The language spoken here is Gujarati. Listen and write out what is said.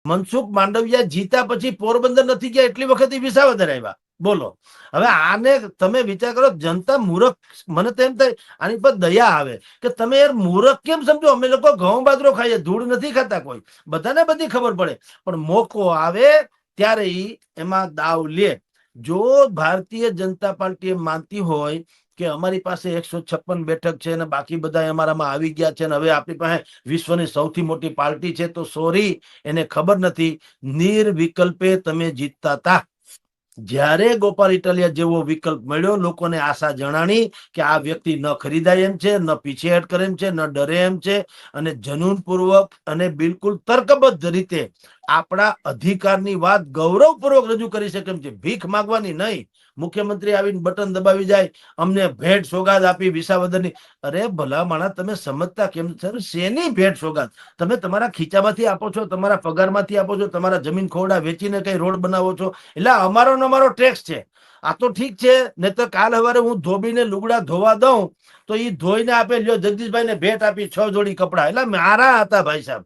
મનસુખ માંડવિયા જીતા પછી પોરબંદર નથી ગયા એટલી વખત વિસાવદર આવ્યા. બોલો હવે આને તમે વિચાર કરો, જનતા મૂર્ખ. મને તો એમ થાય આની પર દયા આવે કે તમે યાર મૂર્ખ કેમ સમજો. અમે લોકો ઘઉં બાજરો ખાઈએ, ધૂળ નથી ખાતા કોઈ, બધાને બધી ખબર પડે, પણ મોકો આવે ત્યારે એમાં દાવ લે. જો ભારતીય જનતા પાર્ટી માનતી હોય કે અમારી પાસે 156 બેઠક છે અને બાકી બધા અમારામાં આવી ગયા છે, અને હવે આપણી પાસે વિશ્વની સૌથી મોટી પાર્ટી છે, તો સોરી, એને ખબર નથી. નિર્વિકલ્પે તમે જીતતા હતા. જ્યારે ગોપાલ ઇટાલિયા જેવો વિકલ્પ મળ્યો, લોકોને આશા જણાણી કે આ વ્યક્તિ ન ખરીદાય એમ છે, ન પીછેહટ કરે એમ છે, ન ડરે એમ છે, અને જનૂનપૂર્વક અને બિલકુલ તર્કબદ્ધ રીતે આપણા અધિકારની વાત ગૌરવપૂર્વક રજૂ કરી શકે એમ છે. ભીખ માંગવાની નહીં. મુખ્યમંત્રી આવીને બટન દબાવી જાય, અમને ભેટ સોગાદ આપી વિસાવદરની. અરે ભલા માણસ, તમે સમજતા કેમ સર? શેની ભેટ સોગાદ? તમે તમારા ખીચામાંથી આપો છો, તમારા પગારમાંથી આપો છો, તમારા જમીન ખોરડા વેચીને કઈ રોડ બનાવો છો, એટલે અમારો ટેક્સ છે. આ તો ઠીક છે, ને તો કાલ સવારે હું ધોબીને લુગડા ધોવા દઉં તો એ ધોઈને આપે, લ્યો જગદીશભાઈ ને ભેટ આપી 6 જોડી કપડા. એટલે મારા હતા ભાઈ સાહેબ.